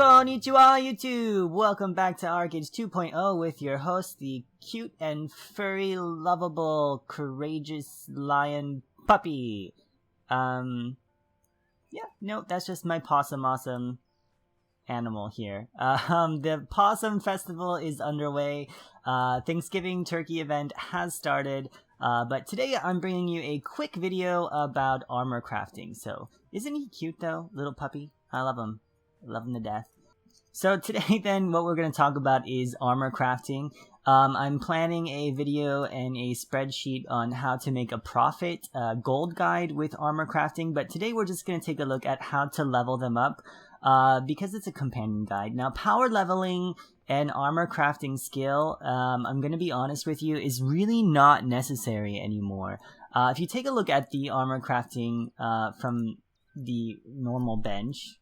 Konnichiwa YouTube! Welcome back to Archeage 2.0 with your host, the cute and furry, lovable, courageous lion puppy. That's just my possum awesome animal here. The Possum Festival is underway. Thanksgiving turkey event has started. But today I'm bringing you a quick video about armor crafting. So, isn't he cute though? Little puppy. I love him. I love him to death. So today then what we're going to talk about is armor crafting. I'm planning a video and a spreadsheet on how to make a profit gold guide with armor crafting. But today we're just going to take a look at how to level them up because it's a companion guide. Now power leveling and armor crafting skill, I'm going to be honest with you, is really not necessary anymore. If you take a look at the armor crafting from the normal bench,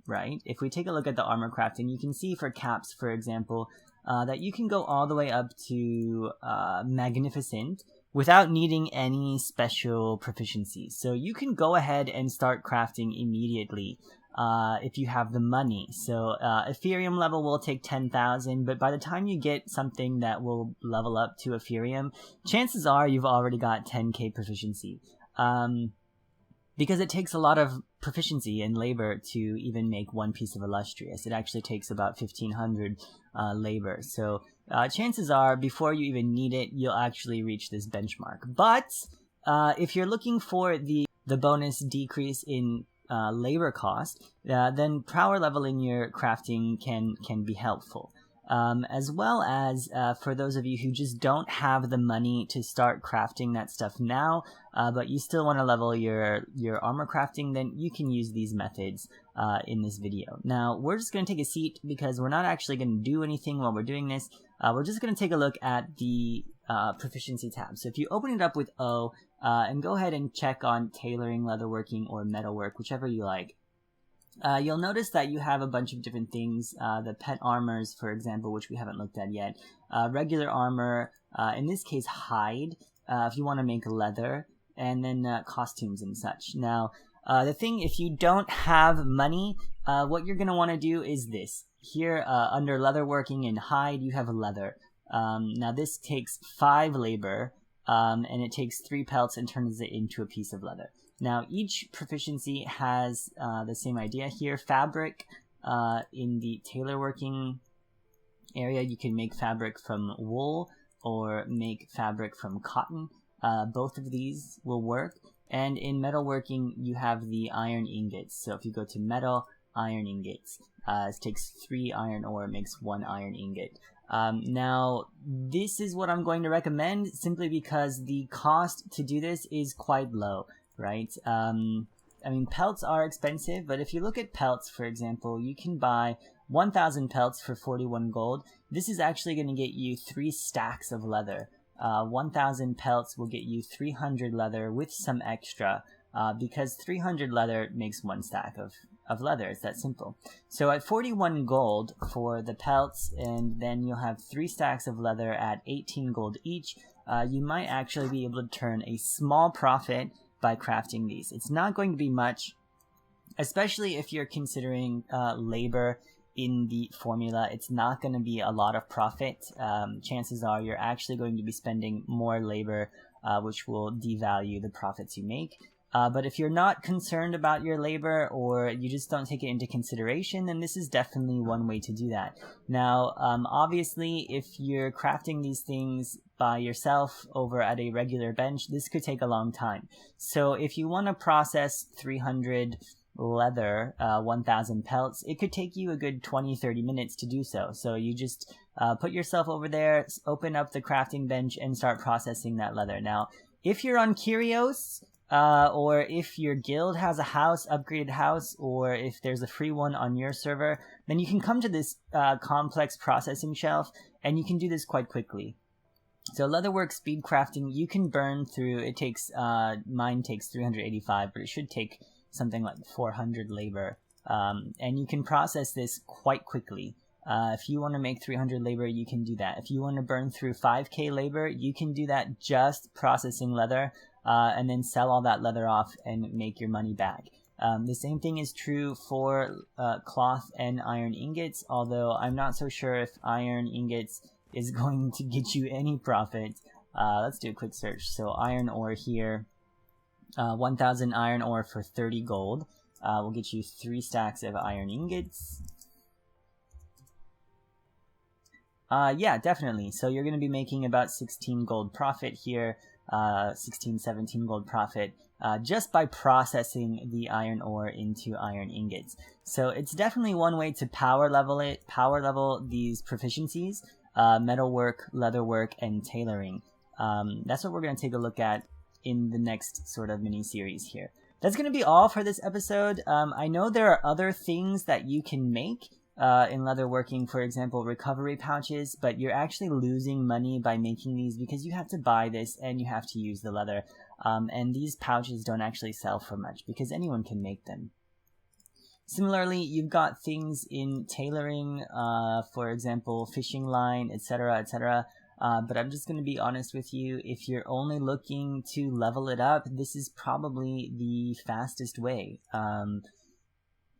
right? If we take a look at the armor crafting, you can see for caps, for example, that you can go all the way up to magnificent without needing any special proficiency. So you can go ahead and start crafting immediately if you have the money. So Ethereum level will take 10,000, but by the time you get something that will level up to Ethereum, chances are you've already got 10k proficiency. Because it takes a lot of proficiency and labor to even make one piece of illustrious. It actually takes about 1,500 labor. So chances are, before you even need it, you'll actually reach this benchmark. But if you're looking for the bonus decrease in labor cost, then power leveling your crafting can be helpful. As well as for those of you who just don't have the money to start crafting that stuff now, but you still want to level your armor crafting, then you can use these methods in this video. Now, we're just going to take a seat because we're not actually going to do anything while we're doing this. We're just going to take a look at the proficiency tab. So if you open it up with O and go ahead and check on tailoring, leatherworking, or metalwork, whichever you like. You'll notice that you have a bunch of different things, the pet armors, for example, which we haven't looked at yet, regular armor, in this case hide, if you want to make leather, and then costumes and such. Now, the thing, if you don't have money, what you're going to want to do is this. Here, under leatherworking and hide, you have leather. Now this takes 5 labor, and it takes 3 pelts and turns it into a piece of leather. Now, each proficiency has the same idea here. Fabric, in the tailorworking area, you can make fabric from wool or make fabric from cotton. Both of these will work. And in metalworking, you have the iron ingots. So if you go to metal, iron ingots, it takes 3 iron ore, makes 1 iron ingot. Now, this is what I'm going to recommend simply because the cost to do this is quite low. Right? I mean, pelts are expensive, but if you look at pelts, for example, you can buy 1,000 pelts for 41 gold. This is actually going to get you 3 stacks of leather. 1,000 pelts will get you 300 leather with some extra, because 300 leather makes 1 stack of leather. It's that simple. So at 41 gold for the pelts, and then you'll have 3 stacks of leather at 18 gold each, you might actually be able to turn a small profit by crafting these. It's not going to be much, especially if you're considering labor in the formula. It's not going to be a lot of profit. Chances are you're actually going to be spending more labor, which will devalue the profits you make. But if you're not concerned about your labor, or you just don't take it into consideration, then this is definitely one way to do that. Now, obviously, if you're crafting these things by yourself over at a regular bench, this could take a long time. So if you want to process 300 leather, 1,000 pelts, it could take you a good 20-30 minutes to do so. So you just put yourself over there, open up the crafting bench, and start processing that leather. Now, if you're on Curios, or if your guild has a house, upgraded house, or if there's a free one on your server, then you can come to this complex processing shelf, and you can do this quite quickly. So leatherwork speed crafting, you can burn through, it takes, mine takes 385, but it should take something like 400 labor, and you can process this quite quickly. If you want to make 300 labor, you can do that. If you want to burn through 5k labor, you can do that just processing leather, and then sell all that leather off and make your money back. The same thing is true for cloth and iron ingots, although I'm not so sure if iron ingots is going to get you any profit. Let's do a quick search. So iron ore here, 1,000 iron ore for 30 gold will get you 3 stacks of iron ingots. Yeah, definitely. So you're going to be making about 16 gold profit here, 16, 17 gold profit, just by processing the iron ore into iron ingots. So it's definitely one way to power level these proficiencies, metalwork, leatherwork, and tailoring. That's what we're going to take a look at in the next sort of mini-series here. That's going to be all for this episode. I know there are other things that you can make in leatherworking, for example, recovery pouches, but you're actually losing money by making these because you have to buy this and you have to use the leather. And these pouches don't actually sell for much because anyone can make them. Similarly, you've got things in tailoring, for example, fishing line, etc., etc. But I'm just going to be honest with you, if you're only looking to level it up, this is probably the fastest way.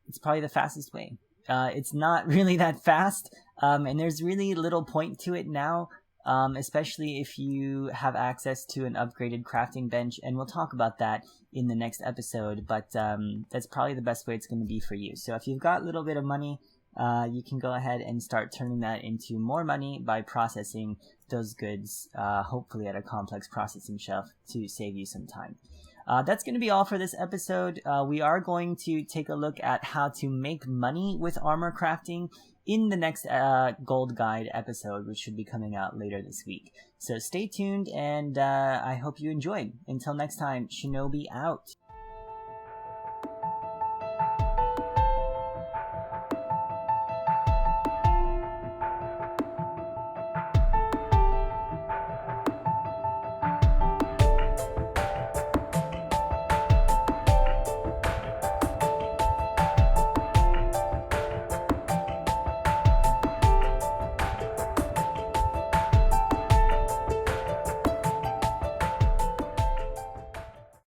It's probably the fastest way. It's not really that fast, and there's really little point to it now, especially if you have access to an upgraded crafting bench, and we'll talk about that in the next episode, but that's probably the best way it's going to be for you. So if you've got a little bit of money, you can go ahead and start turning that into more money by processing those goods, hopefully at a complex processing shelf to save you some time. That's going to be all for this episode. We are going to take a look at how to make money with armor crafting in the next gold guide episode, which should be coming out later this week. So stay tuned, and I hope you enjoyed. Until next time, Shinobi out.